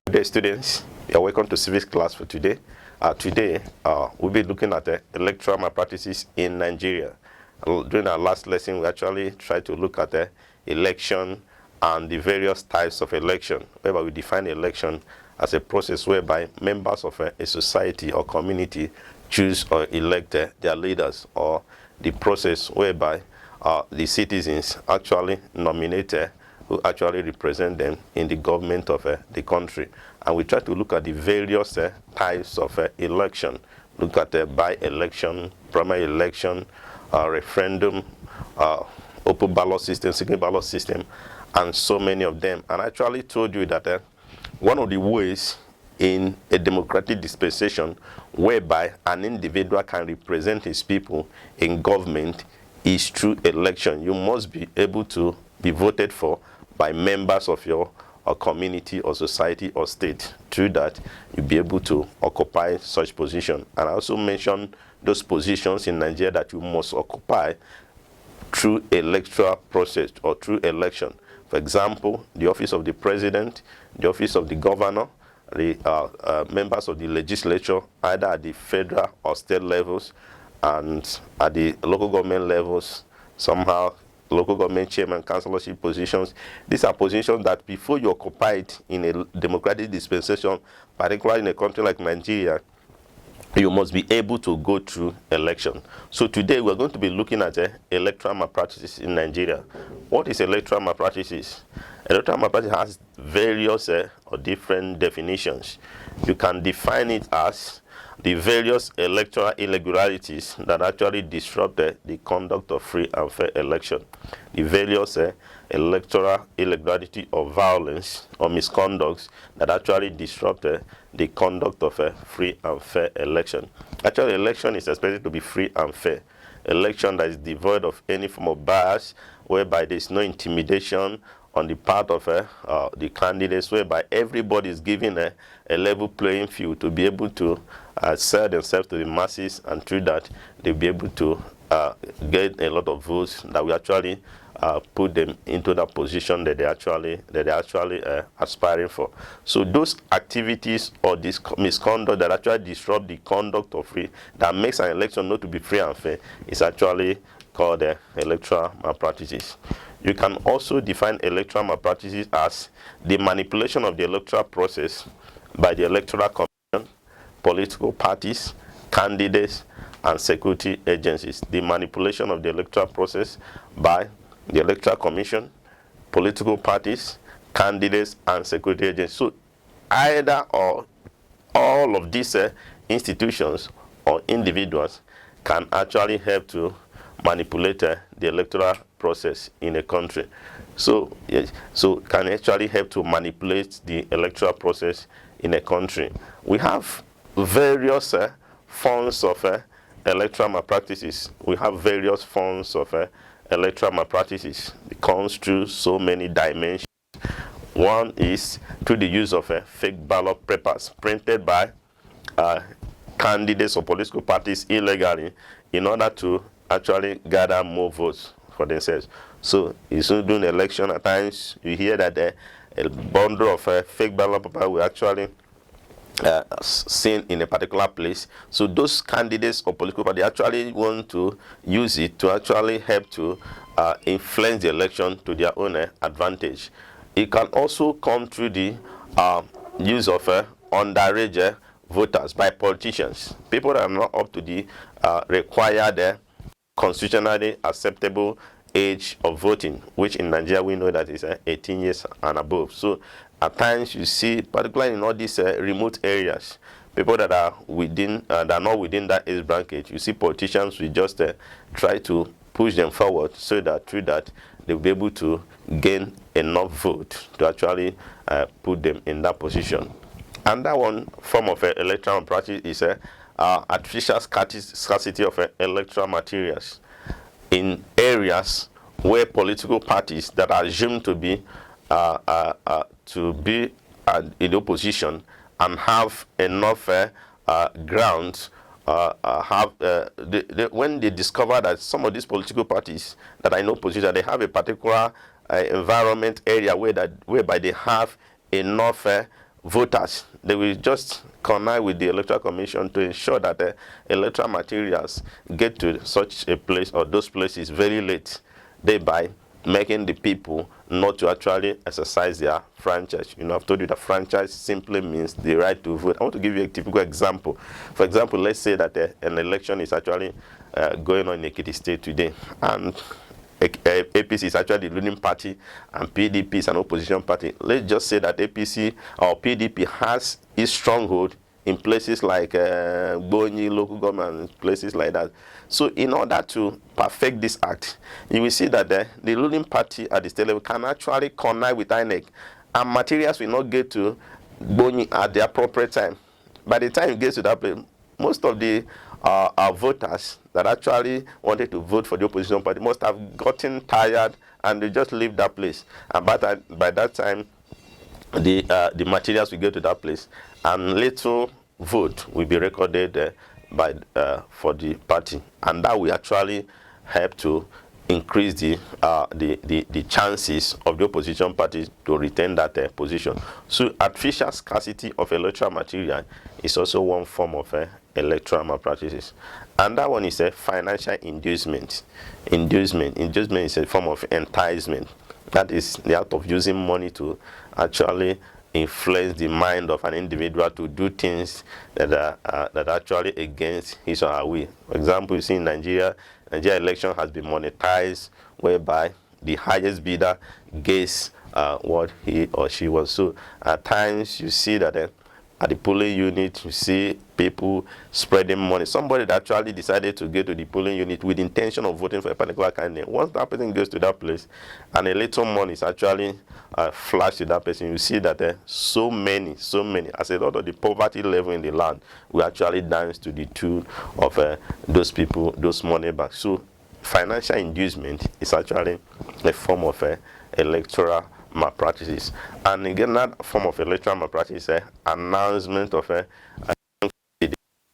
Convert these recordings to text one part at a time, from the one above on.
Good day, students. You're welcome to civics class for today. We'll be looking at electoral malpractices in Nigeria. During our last lesson, we actually tried to look at the election and the various types of election, whereby we define election as a process whereby members of a society or community choose or elect their leaders, or the process whereby the citizens actually nominate who actually represent them in the government of the country. And we try to look at the various types of election. Look at by-election, primary election, referendum, open ballot system, single ballot system, and so many of them. And I actually told you that one of the ways in a democratic dispensation whereby an individual can represent his people in government is through election. You must be able to be voted for by members of your community or society or state. Through that, you'll be able to occupy such position. And I also mentioned those positions in Nigeria that you must occupy through electoral process or through election. For example, the office of the president, the office of the governor, the members of the legislature, either at the federal or state levels, and at the local government levels, somehow local government chairman, councillorship positions. These are positions that before you occupy it in a democratic dispensation, particularly in a country like Nigeria, you must be able to go through election. So today we're going to be looking at electoral malpractices in Nigeria. What is electoral malpractices? Electoral malpractice has various or different definitions. You can define it as the various electoral irregularities that actually disrupt the conduct of free and fair election. The various electoral irregularity or violence or misconducts that actually disrupt the conduct of a free and fair election. Actually, election is expected to be free and fair. Election that is devoid of any form of bias, whereby there is no intimidation on the part of the candidates, whereby everybody is given a level playing field to be able to sell themselves to the masses, and through that they'll be able to get a lot of votes that will actually put them into that position that they're actually aspiring for. So those activities or this misconduct that actually disrupt the conduct of free, that makes an election not to be free and fair, is actually called electoral malpractices. You can also define electoral malpractices as the manipulation of the electoral process by the Electoral Commission, political parties, candidates, and security agencies. The manipulation of the electoral process by the Electoral Commission, political parties, candidates, and security agencies. So either or all of these institutions or individuals can actually help to manipulate the electoral process in a country. So can actually help to manipulate the electoral process in a country. We have various forms of electoral malpractices. We have various forms of electoral malpractices. It comes through so many dimensions. One is through the use of fake ballot papers printed by candidates or political parties illegally in order to actually gather more votes for themselves. So during the election, at times you hear that a bundle of fake ballot paper will actually seen in a particular place. So those candidates or political party actually want to use it to actually help to influence the election to their own advantage. It can also come through the use of underage voters by politicians, people that are not up to the required constitutionally acceptable age of voting, which in Nigeria we know that is 18 years and above. So at times you see, particularly in all these remote areas, people that are within that are not within that age bracket, you see politicians will just try to push them forward so that through that they'll be able to gain enough vote to actually put them in that position. And that one form of electoral practice is artificial scarcity of electoral materials in areas where political parties that are assumed to be in opposition and have enough grounds when they discover that some of these political parties that are in opposition, they have a particular environment area whereby they have enough voters. They will just connive with the Electoral Commission to ensure that the electoral materials get to such a place or those places very late, thereby making the people not to actually exercise their franchise. You know, I've told you that franchise simply means the right to vote. I want to give you a typical example. For example, let's say that an election is actually going on in Ekiti State today, and APC is actually the ruling party and PDP is an opposition party. Let's just say that APC or PDP has its stronghold in places like Bonyi, local government, places like that. So in order to perfect this act, you will see that the ruling party at the state level can actually connive with INEC, and materials will not get to Bonyi at the appropriate time. By the time it gets to that place, most of the voters that actually wanted to vote for the opposition party must have gotten tired and they just leave that place. And by that time, the materials will go to that place, and little vote will be recorded for the party, and that will actually help to increase the chances of the opposition party to retain that position. So artificial scarcity of electoral material is also one form of electoral malpractices. And that one is a financial inducement. Inducement is a form of enticement. That is the act of using money to actually influence the mind of an individual to do things that are actually against his or her will. For example, you see in Nigeria election has been monetized, whereby the highest bidder gets what he or she wants. So at times you see that at the polling unit, you see people spreading money. Somebody that actually decided to go to the polling unit with the intention of voting for a particular candidate. Once that person goes to that place and a little money is actually flashed to that person, you see that so many, as a lot of the poverty level in the land will actually dance to the tune of those people, those money back. So financial inducement is actually a form of electoral malpractices. And again, that form of electoral malpractice is announcement of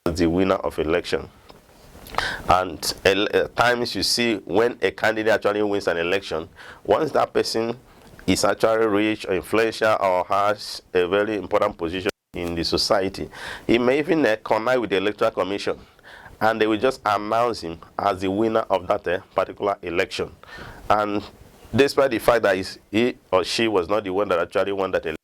the winner of election. And at times you see when a candidate actually wins an election, once that person is actually rich or influential or has a very important position in the society, he may even connive with the Electoral Commission, and they will just announce him as the winner of that particular election. And despite the fact that he or she was not the one that actually won that election,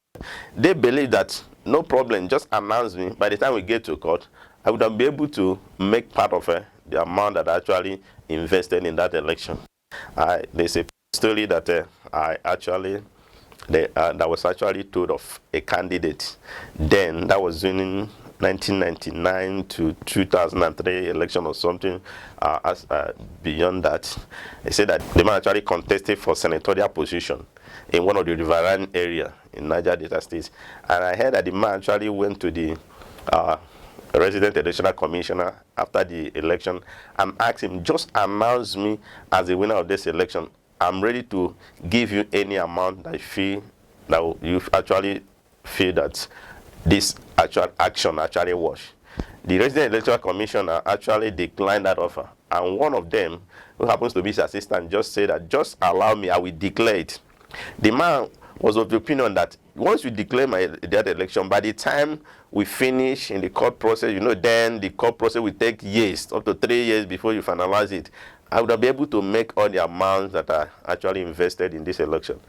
they believe that no problem, just announce me. By the time we get to court, I would be able to make part of the amount that I actually invested in that election. There's a story that that was actually told of a candidate. Then that was in 1999 to 2003 election or something. Beyond that, they said that the man actually contested for senatorial position in one of the riverine area in Niger Delta State. And I heard that the man actually went to the resident electoral commissioner after the election and asked him, just announce me as the winner of this election. I'm ready to give you any amount that you actually feel that this actual action actually was. The resident electoral commissioner actually declined that offer, and one of them, who happens to be his assistant, just said that just allow me, I will declare it. The man was of the opinion that once you declare that election, by the time we finish in the court process, then the court process will take years, up to 3 years before you finalize it. I would be able to make all the amounts that are actually invested in this election.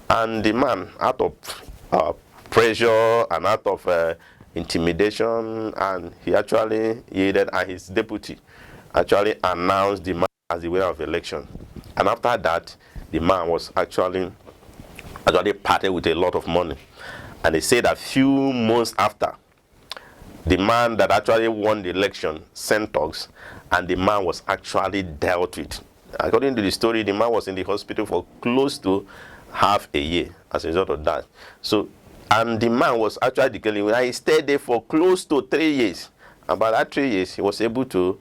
And the man, out of pressure and out of intimidation, and he actually yielded, and his deputy actually announced the man as the winner of the election. And after that, the man was actually parted with a lot of money. And they say that few months after, the man that actually won the election sent talks, and the man was actually dealt with. According to the story, the man was in the hospital for close to half a year as a result of that. So, and the man was actually declaring, he stayed there for close to 3 years. And by that 3 years, he was able to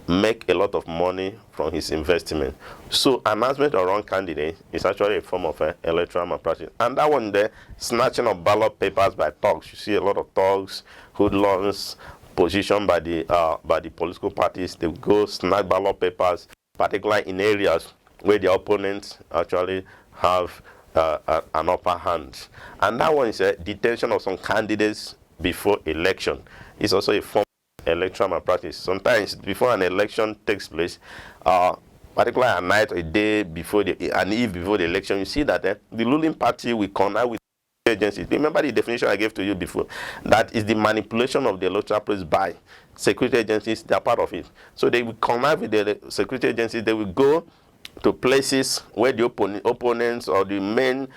make a lot of money from his investment. So announcement of wrong candidate is actually a form of electoral malpractice. And that one there, snatching of ballot papers by thugs. You see a lot of thugs, hoodlums, positioned by the political parties. They go snatch ballot papers, particularly in areas where the opponents actually have an upper hand. And that one is a detention of some candidates before election. It's also a form of electoral malpractice. Sometimes before an election takes place, particularly a night or a day before an eve before the election, you see that the ruling party will connive with agencies. Remember the definition I gave to you before. That is the manipulation of the electoral process by security agencies. They are part of it. So they will connive with the security agencies. They will go to places where the opponents or the main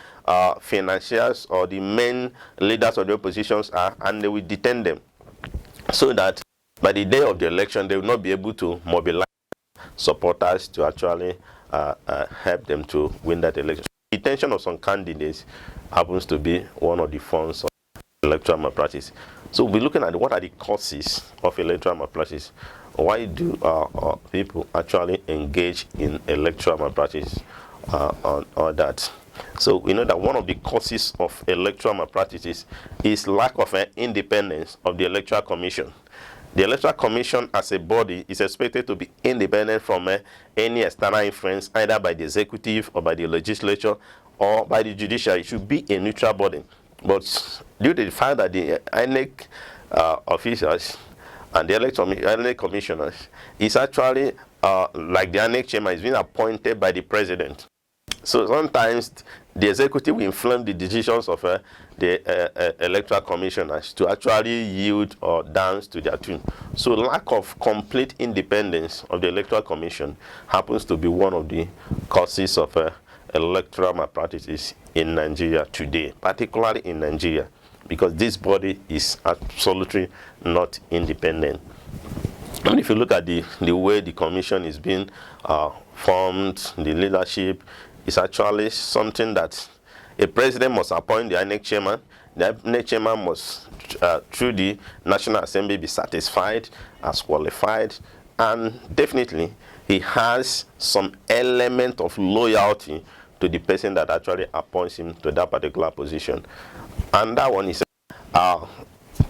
financiers or the main leaders of the oppositions are, and they will detain them, so that by the day of the election they will not be able to mobilize supporters to actually help them to win that election. So detention of some candidates happens to be one of the forms of electoral malpractice. So we're looking at what are the causes of electoral malpractice. Why do people actually engage in electoral malpractice on that? So we know that one of the causes of electoral malpractice is lack of independence of the Electoral Commission. The Electoral Commission as a body is expected to be independent from any external influence, either by the executive or by the legislature or by the judiciary. It should be a neutral body. But due to the fact that the INEC officials and the electoral commissioners is actually like the INEC chairman is being appointed by the president. So sometimes the executive will influence the decisions of the electoral commissioners to actually yield or dance to their tune. So lack of complete independence of the electoral commission happens to be one of the causes of electoral malpractices in Nigeria today, particularly in Nigeria, because this body is absolutely not independent. And if you look at the way the commission is being formed, the leadership, is actually something that a president must appoint the INEC chairman. The INEC chairman must, through the National Assembly, be satisfied as qualified, and definitely he has some element of loyalty to the person that actually appoints him to that particular position. And that one is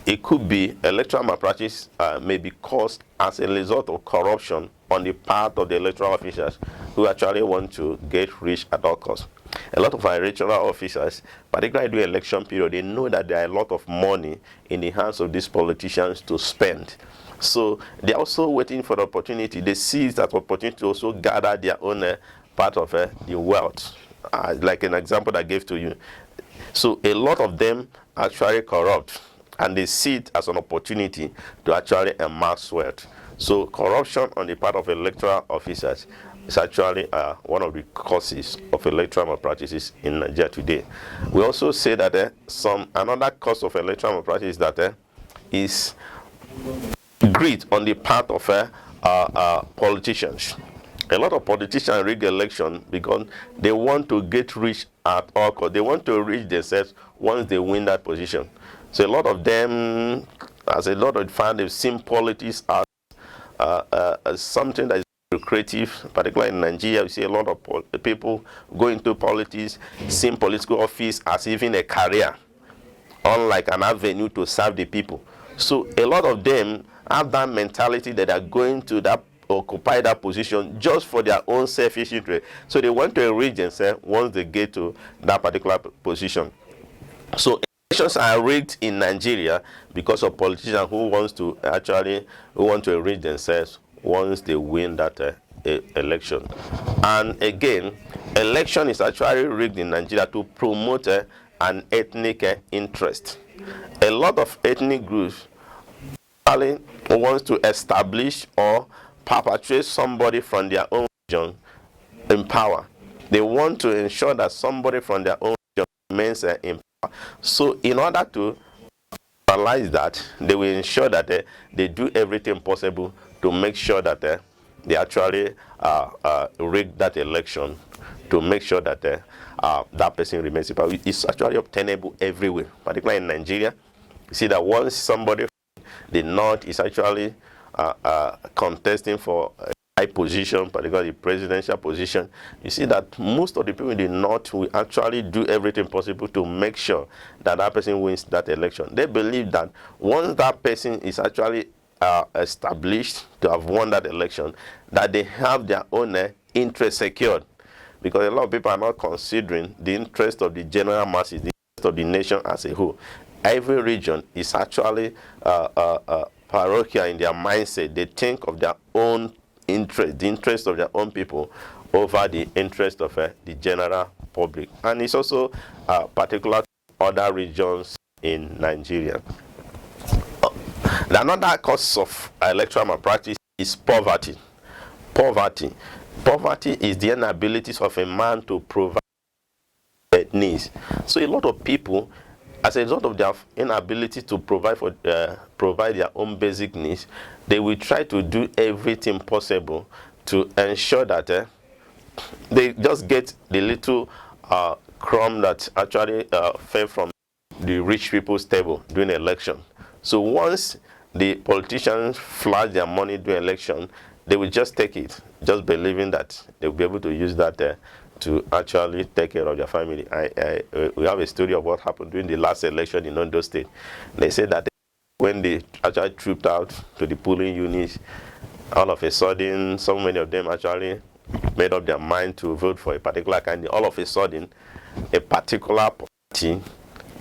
it could be electoral malpractice may be caused as a result of corruption on the part of the electoral officials who actually want to get rich at all costs. A lot of our electoral officers, particularly during election period, they know that there are a lot of money in the hands of these politicians to spend. So they're also waiting for the opportunity. They seize that opportunity to also gather their own part of the wealth. Like an example that I gave to you. So a lot of them actually corrupt, and they see it as an opportunity to actually amass wealth. So corruption on the part of electoral officers is actually one of the causes of electoral malpractices in Nigeria today. We also say that another cause of electoral malpractice that is greed on the part of politicians. A lot of politicians rig election because they want to get rich at all costs. They want to reach themselves once they win that position. So a lot of them, as a lot of fans, they've seen politics as something that is lucrative. Particularly in Nigeria, we see a lot of people go into politics, seeing political office as even a career, unlike an avenue to serve the people. So a lot of them have that mentality that they are going to occupy that position just for their own selfish interest. So they want to enrich themselves once they get to that particular position. So elections are rigged in Nigeria because of politicians who want to enrich themselves once they win that election. And again, election is actually rigged in Nigeria to promote an ethnic interest. A lot of ethnic groups wants to establish or perpetuate somebody from their own region in power. They want to ensure that somebody from their own region remains in power. So in order to realize that, they will ensure that they do everything possible to make sure that they actually rig that election to make sure that that person remains in power. It's actually obtainable everywhere, particularly in Nigeria. You see that once somebody from the north is actually contesting for a high position, particularly the presidential position, you see that most of the people in the north will actually do everything possible to make sure that that person wins that election. They believe that once that person is actually established to have won that election, that they have their own interest secured. because a lot of people are not considering the interest of the general masses, the interest of the nation as a whole. Every region is actually parochial in their mindset. They think of their own interest, the interest of their own people, over the interest of the general public. And it's also particular to other regions in Nigeria. Another cause of electoral malpractice is poverty. Poverty is the inability of a man to provide needs. So a lot of people, as a result of their inability to provide their own basic needs, they will try to do everything possible to ensure that they just get the little crumb that actually fell from the rich people's table during the election. So once the politicians flash their money during election, they will just take it, just believing that they will be able to use that to actually take care of their family. We have a story of what happened during the last election in Ondo State. They said that when they actually trooped out to the polling units, all of a sudden, so many of them actually made up their mind to vote for a particular candidate. All of a sudden, a particular party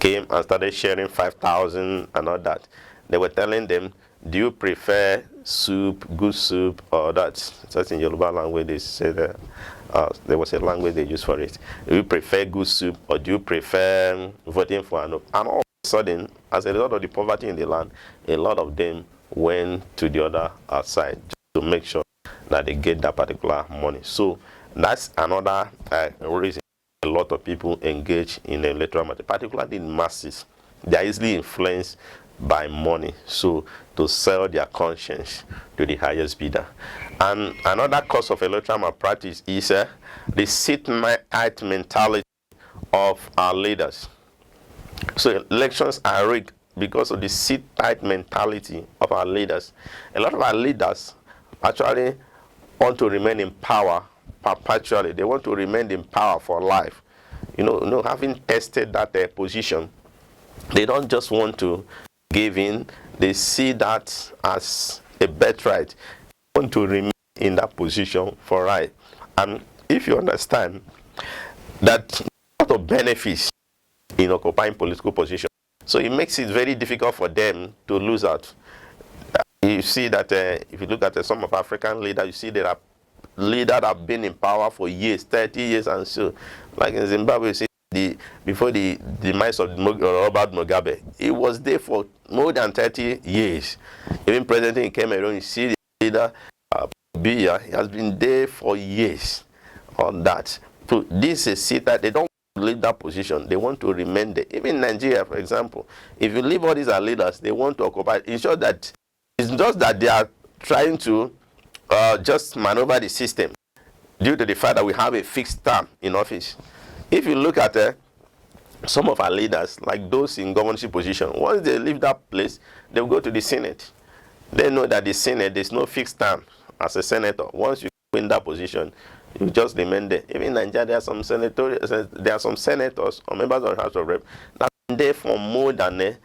came and started sharing 5,000 and all that. They were telling them, do you prefer soup, good soup, or that? That's in Yoruba language. They said there was a language they used for it. Do you prefer good soup, or do you prefer voting for an? And all of a sudden, as a result of the poverty in the land, a lot of them went to the other side to make sure that they get that particular money. So that's another reason a lot of people engage in electoral malpractice, particularly in masses. They are easily influenced by money, so to sell their conscience to the highest bidder. And another cause of electoral malpractice is the sit-tight mentality of our leaders. So elections are rigged because of the sit-tight mentality of our leaders. A lot of our leaders actually want to remain in power perpetually. They want to remain in power for life. Having tested that position, they don't just want to give in. They see that as a birthright. They want to remain in that position for life. And if you understand that a lot of benefits in occupying political position, so it makes it very difficult for them to lose out. You see that if you look at some of African leaders, you see there are leaders that have been in power for years, 30 years and so. Like in Zimbabwe, you see before the demise of Robert Mugabe, he was there for more than 30 years. Even President in Cameroon, you see the leader, Biya, he has been there for years on that. So this is it that they don't leave that position. They want to remain there. Even in Nigeria, for example, if you leave all these leaders, they want to occupy. Ensure that it's just that they are trying to just maneuver the system due to the fact that we have a fixed term in office. If you look at some of our leaders, like those in governorship position, once they leave that place, they will go to the Senate. They know that the Senate, there's no fixed term as a senator. Once you win that position, you just remain there. Even in Nigeria, there are some senators or members of the House of Reps that have been there for more than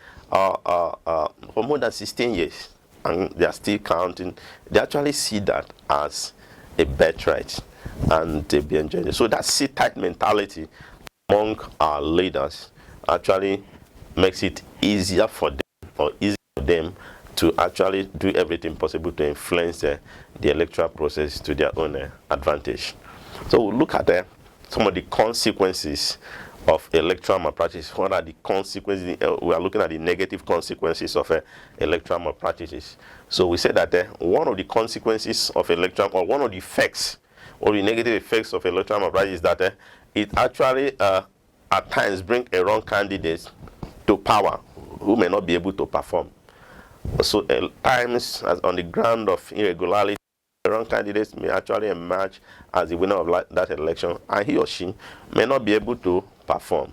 16 years, and they are still counting. They actually see that as a birthright, and they be enjoying it. So that sit-tight mentality among our leaders actually makes it easier for them to actually do everything possible to influence the electoral process to their own advantage. So we'll look at some of the consequences of electoral malpractice. What are the consequences? We are looking at the negative consequences of electoral malpractices. So we said that one of the consequences of electoral, or one of the effects, or the negative effects of electoral malpractice is that it actually at times brings a wrong candidate to power who may not be able to perform. So at times, as on the ground of irregularity, the wrong candidates may actually emerge as the winner of that election, and he or she may not be able to perform.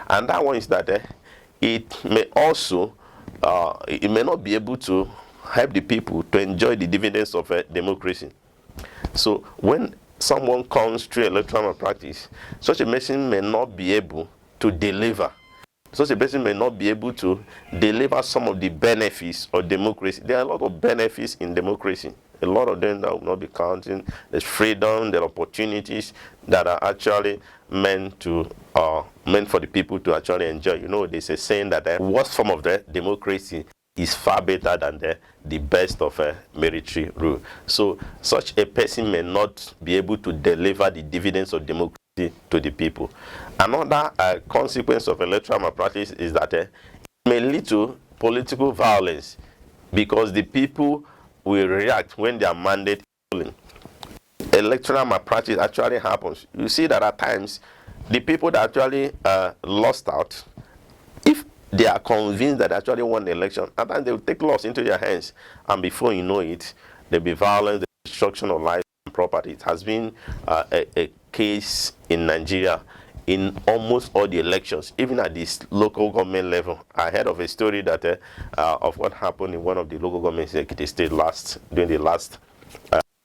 And that one is that it may also it may not be able to help the people to enjoy the dividends of democracy. So when someone comes through electoral malpractice, such a person may not be able to deliver. Such a person may not be able to deliver some of the benefits of democracy. There are a lot of benefits in democracy. a lot of them that will not be counting. There's freedom, there are opportunities that are actually meant for the people to actually enjoy. You know, there's a saying that the worst form of the democracy is far better than the best of military rule. So such a person may not be able to deliver the dividends of democracy to the people. Another consequence of electoral malpractice is that it may lead to political violence, because the people will react when their mandate is stolen. Electoral malpractice actually happens. You see that at times the people that actually lost out, if they are convinced that they actually won the election, at times they will take laws into their hands, and before you know it, there'll be violence, the destruction of life and property. It has been a case in Nigeria in almost all the elections, even at this local government level. I heard of a story that of what happened in one of the local governments in Ekiti State during the last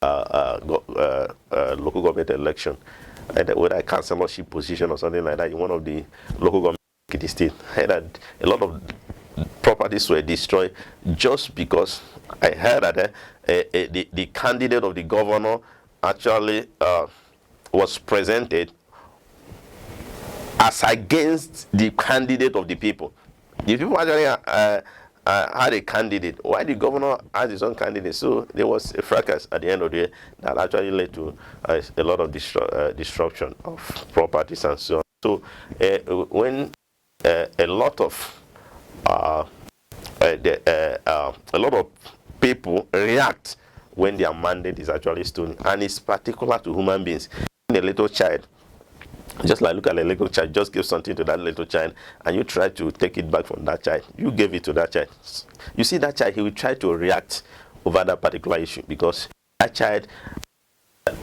local government election, and whether a councillorship position or something like that in one of the local government in Ekiti State. I heard that a lot of properties were destroyed just because I heard that the candidate of the governor actually was presented as against the candidate of the people. The people actually had a candidate. Why the governor had his own candidate? So there was a fracas at the end of the day that actually led to a lot of destruction of properties and so on. So when a lot of people react when their mandate is actually stolen, and it's particular to human beings. A little child, just like look at a little child, just give something to that little child and you try to take it back from that child. You gave it to that child. You see that child, he will try to react over that particular issue, because that child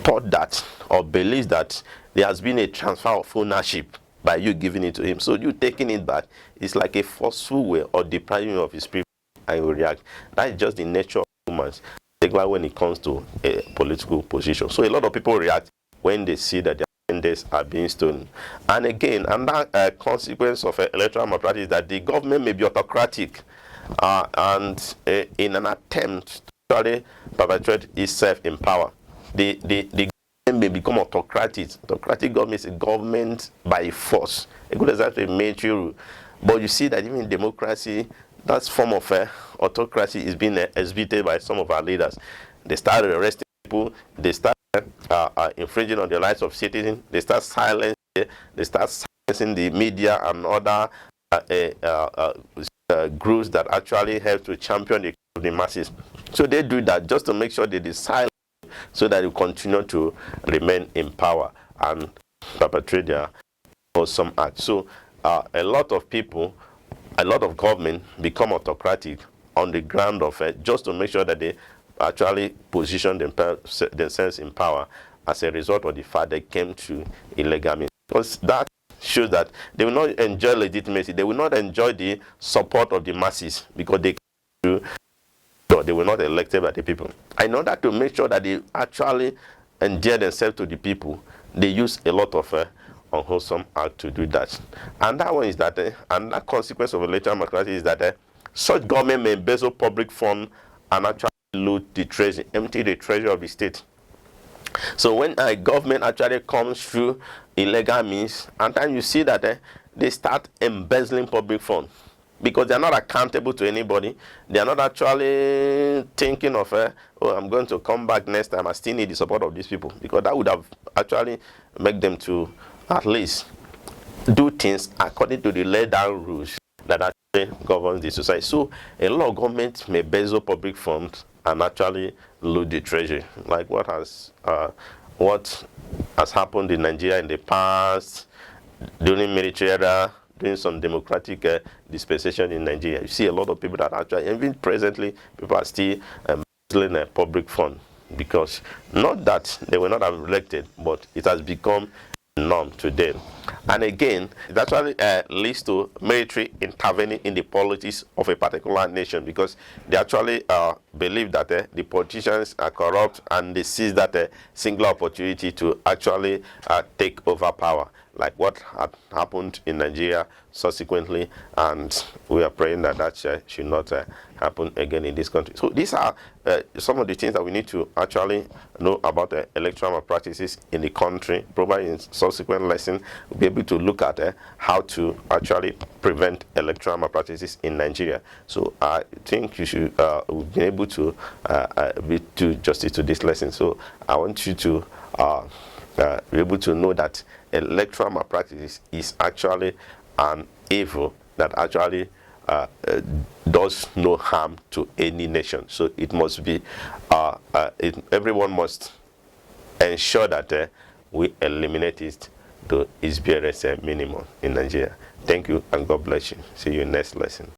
thought that or believes that there has been a transfer of ownership by you giving it to him. So you taking it back is like a forceful way or depriving him of his privilege, and he will react. That is just the nature of humans, particularly when it comes to a political position. So a lot of people react when they see that their mandates are being stolen. And again, another consequence of electoral malpractice is that the government may be autocratic and in an attempt to actually perpetuate itself in power. The government may become autocratic. Autocratic government is a government by force. A good example is military rule. But you see that even in democracy, that form of autocracy is being exhibited by some of our leaders. They started arresting people. They start infringing on the rights of citizens. They start silencing the media and other groups that actually help to champion the masses. So they do that just to make sure they silence, so that they continue to remain in power and perpetrate their awesome acts. So a lot of people, a lot of government become autocratic on the ground of just to make sure that they actually position themselves in power as a result of the fact they came to illegal means. Because that shows that they will not enjoy legitimacy. They will not enjoy the support of the masses, because they were not elected by the people. In order to make sure that they actually endear themselves to the people, they use a lot of unwholesome act to do that. And that one is that another consequence of electoral malpractice is that such government may embezzle public funds and actually loot the treasury, empty the treasury of the state. So when a government actually comes through illegal means, and then you see that they start embezzling public funds, because they are not accountable to anybody. They are not actually thinking of, oh, I'm going to come back next time. I still need the support of these people, because that would have actually made them to at least do things according to the laid down rules that actually govern the society. So a lot of governments may embezzle public funds and actually loot the treasury, like what has happened in Nigeria in the past, during military era, during some democratic dispensation in Nigeria. You see a lot of people that actually, even presently, people are still embezzling a public fund, because not that they were not elected, but it has become norm today. And again, it actually leads to military intervening in the politics of a particular nation, because they actually believe that the politicians are corrupt, and they seize that single opportunity to actually take over power. like what had happened in Nigeria subsequently, and we are praying that that should not happen again in this country. So these are some of the things that we need to actually know about electoral malpractices in the country. Probably in subsequent lesson, we'll be able to look at how to actually prevent electoral malpractices in Nigeria. So I think you should be able to do justice to this lesson. So I want you to be able to know that electoral malpractice is actually an evil that actually does no harm to any nation. So it must be, everyone must ensure that we eliminate it to its barest minimum in Nigeria. Thank you and God bless you. See you in next lesson.